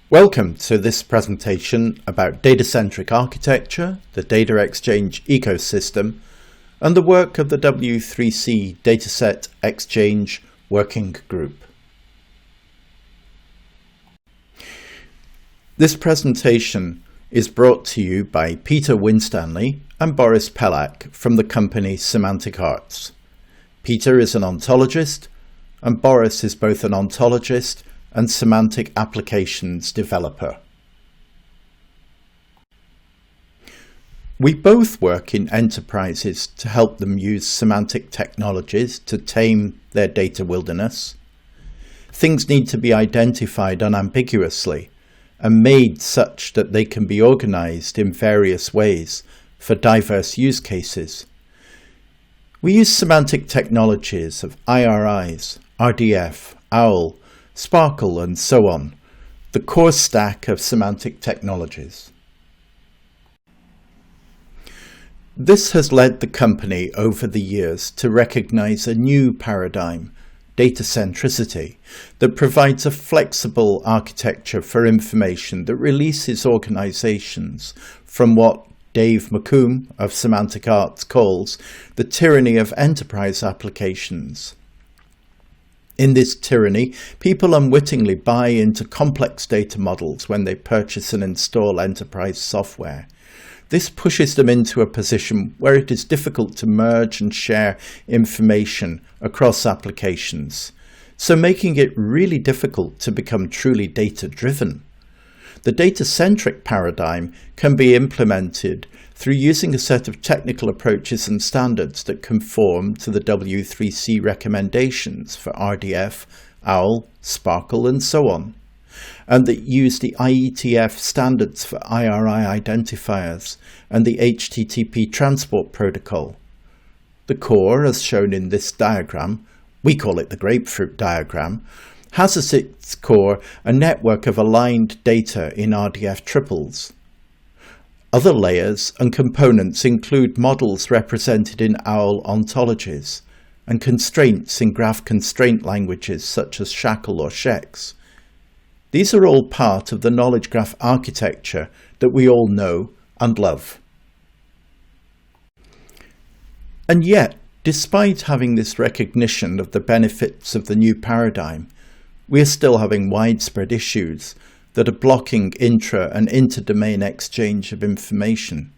Welcome to this presentation about data-centric architecture, the data exchange ecosystem, and the work of the W3C Dataset Exchange Working Group. This presentation is brought to you by Peter Winstanley and Boris Pelak from the company Semantic Arts. Peter is an ontologist, and Boris is both an ontologist and semantic applications developer. We both work in enterprises to help them use semantic technologies to tame their data wilderness. Things need to be identified unambiguously and made such that they can be organized in various ways for diverse use cases. We use semantic technologies of IRIs, RDF, OWL, Sparkle, and so on, the core stack of semantic technologies. This has led the company over the years to recognize a new paradigm, data centricity, that provides a flexible architecture for information that releases organizations from what Dave McComb of Semantic Arts calls the tyranny of enterprise applications. In this tyranny, people unwittingly buy into complex data models when they purchase and install enterprise software. This pushes them into a position where it is difficult to merge and share information across applications, so making it really difficult to become truly data-driven. The data-centric paradigm can be implemented through using a set of technical approaches and standards that conform to the W3C recommendations for RDF, OWL, Sparkle, and so on, and that use the IETF standards for IRI identifiers and the HTTP transport protocol. The core, as shown in this diagram, we call it the grapefruit diagram, has as its core a network of aligned data in RDF triples. Other layers and components include models represented in OWL ontologies and constraints in graph constraint languages such as Shackle or Shex. These are all part of the knowledge graph architecture that we all know and love. And yet, despite having this recognition of the benefits of the new paradigm, we are still having widespread issues that are blocking intra- and inter-domain exchange of information.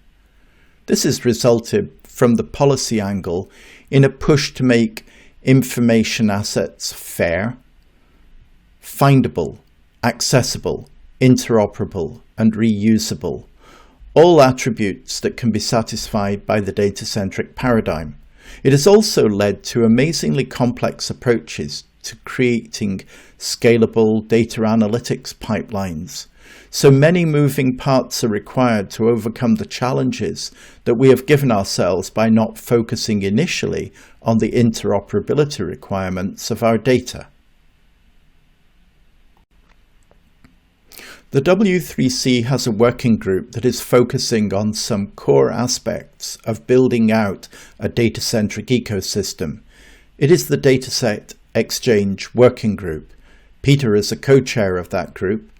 This has resulted from the policy angle in a push to make information assets fair, findable, accessible, interoperable, and reusable, all attributes that can be satisfied by the data-centric paradigm. It has also led to amazingly complex approaches to creating scalable data analytics pipelines. So many moving parts are required to overcome the challenges that we have given ourselves by not focusing initially on the interoperability requirements of our data. The W3C has a working group that is focusing on some core aspects of building out a data-centric ecosystem. It is the Dataset Exchange Working Group. Peter is a co-chair of that group.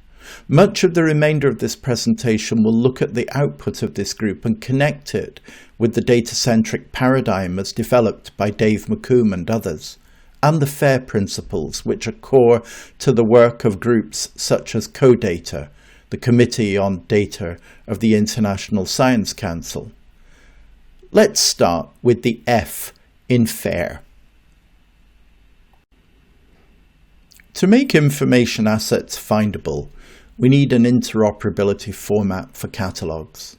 Much of the remainder of this presentation will look at the output of this group and connect it with the data-centric paradigm as developed by Dave McComb and others, and the FAIR principles which are core to the work of groups such as CODATA, the Committee on Data of the International Science Council. Let's start with the F in FAIR. To make information assets findable, we need an interoperability format for catalogs.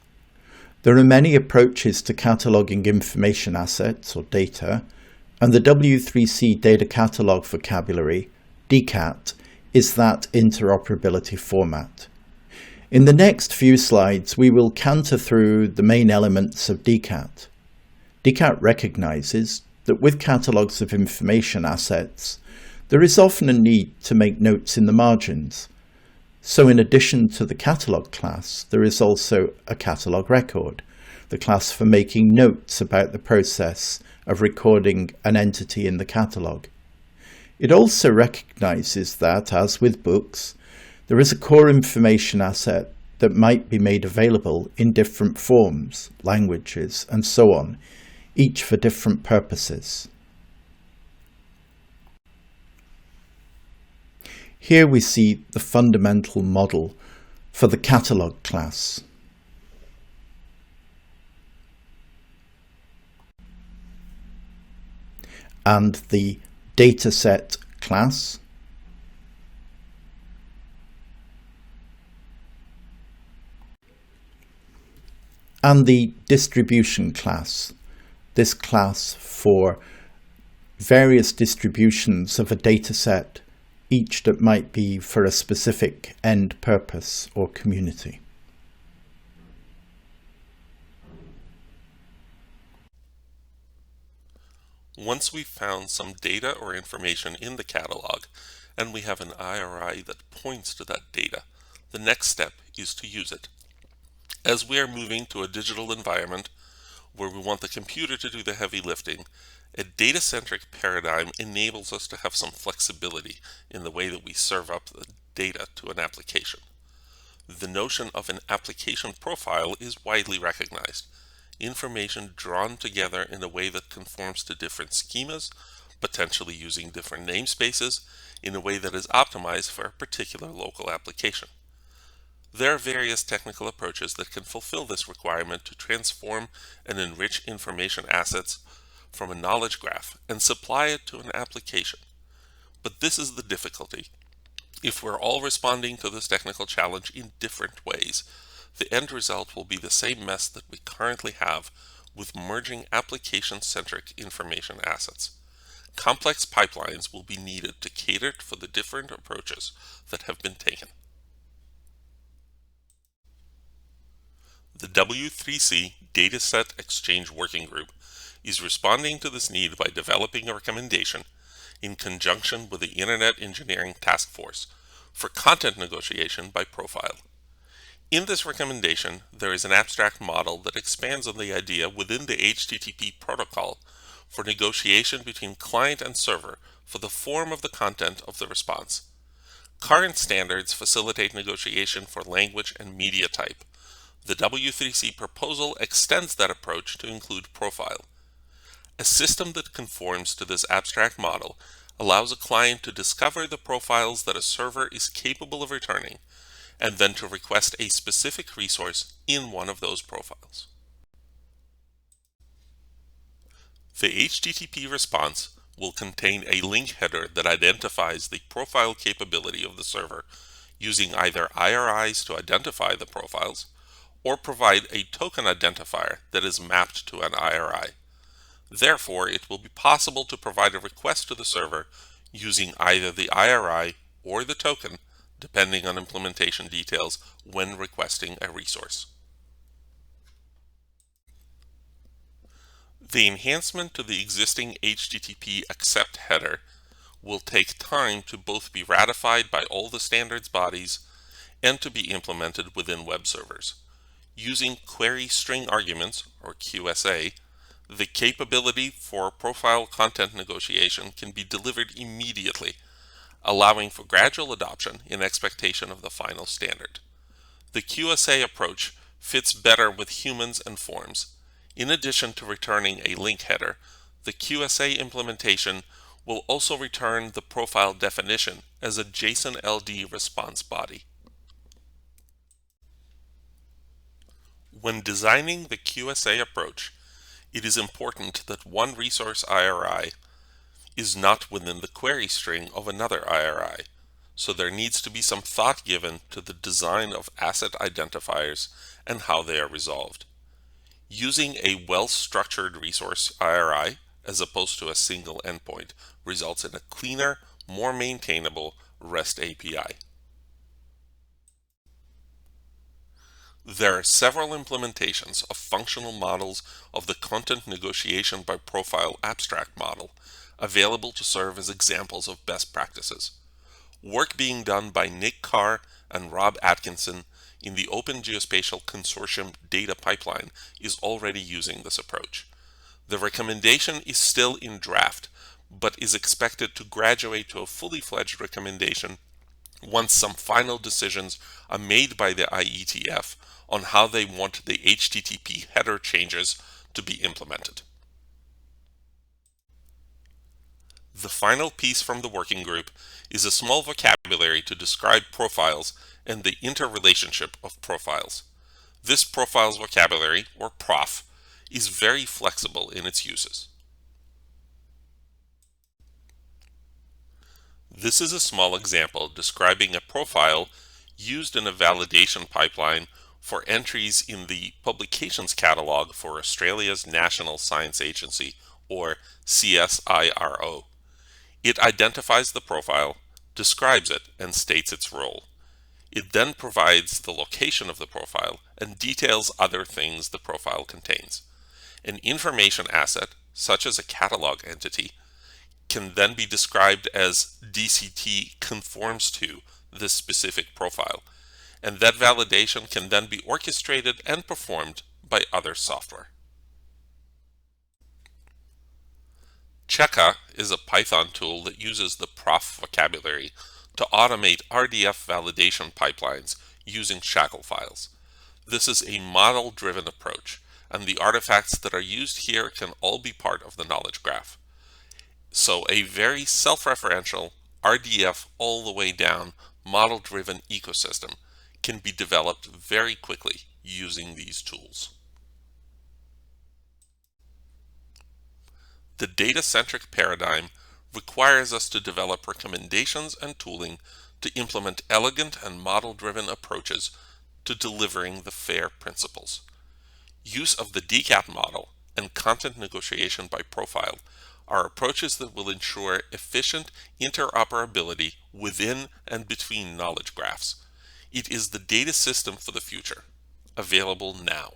There are many approaches to cataloging information assets or data, and the W3C Data Catalog vocabulary, DCAT, is that interoperability format. In the next few slides, we will canter through the main elements of DCAT. DCAT recognizes that with catalogs of information assets, there is often a need to make notes in the margins. So in addition to the catalog class, there is also a catalog record, the class for making notes about the process of recording an entity in the catalog. It also recognizes that, as with books, There is a core information asset that might be made available in different forms, languages, and so on, each for different purposes. Here we see the fundamental model for the catalog class. And the dataset class. And the distribution class, this class for various distributions of a dataset, each that might be for a specific end purpose or community. Once we've found some data or information in the catalog, and we have an IRI that points to that data, the next step is to use it. As we are moving to a digital environment where we want the computer to do the heavy lifting, a data-centric paradigm enables us to have some flexibility in the way that we serve up the data to an application. The notion of an application profile is widely recognized. Information drawn together in a way that conforms to different schemas, potentially using different namespaces, in a way that is optimized for a particular local application. There are various technical approaches that can fulfill this requirement to transform and enrich information assets from a knowledge graph and supply it to an application. But this is the difficulty. If we're all responding to this technical challenge in different ways, the end result will be the same mess that we currently have with merging application-centric information assets. Complex pipelines will be needed to cater for the different approaches that have been taken. The W3C Dataset Exchange Working Group is responding to this need by developing a recommendation in conjunction with the Internet Engineering Task Force for content negotiation by profile. In this recommendation, there is an abstract model that expands on the idea within the HTTP protocol for negotiation between client and server for the form of the content of the response. Current standards facilitate negotiation for language and media type. The W3C proposal extends that approach to include profile. A system that conforms to this abstract model allows a client to discover the profiles that a server is capable of returning, and then to request a specific resource in one of those profiles. The HTTP response will contain a link header that identifies the profile capability of the server using either IRIs to identify the profiles or provide a token identifier that is mapped to an IRI. Therefore, it will be possible to provide a request to the server using either the IRI or the token, depending on implementation details when requesting a resource. The enhancement to the existing HTTP accept header will take time to both be ratified by all the standards bodies and to be implemented within web servers. Using query string arguments, or QSA, the capability for profile content negotiation can be delivered immediately, allowing for gradual adoption in expectation of the final standard. The QSA approach fits better with humans and forms. In addition to returning a link header, the QSA implementation will also return the profile definition as a JSON LD response body. When designing the QSA approach, it is important that one resource IRI is not within the query string of another IRI, so there needs to be some thought given to the design of asset identifiers and how they are resolved. Using a well-structured resource IRI as opposed to a single endpoint results in a cleaner, more maintainable REST API. There are several implementations of functional models of the content negotiation by profile abstract model available to serve as examples of best practices. Work being done by Nick Carr and Rob Atkinson in the Open Geospatial Consortium data pipeline is already using this approach. The recommendation is still in draft, but is expected to graduate to a fully fledged recommendation once some final decisions are made by the IETF on how they want the HTTP header changes to be implemented. The final piece from the working group is a small vocabulary to describe profiles and the interrelationship of profiles. This profiles vocabulary, or PROF, is very flexible in its uses. This is a small example describing a profile used in a validation pipeline for entries in the publications catalog for Australia's National Science Agency, or CSIRO. It identifies the profile, describes it, and states its role. It then provides the location of the profile and details other things the profile contains. An information asset, such as a catalog entity, can then be described as DCT conforms to this specific profile, and that validation can then be orchestrated and performed by other software. Cheka is a Python tool that uses the PROF vocabulary to automate RDF validation pipelines using shackle files. This is a model-driven approach, and the artifacts that are used here can all be part of the knowledge graph. So a very self-referential, RDF all the way down, model-driven ecosystem can be developed very quickly using these tools. The data-centric paradigm requires us to develop recommendations and tooling to implement elegant and model-driven approaches to delivering the FAIR principles. Use of the DCAT model and content negotiation by profile are approaches that will ensure efficient interoperability within and between knowledge graphs. It is the data system for the future, available now.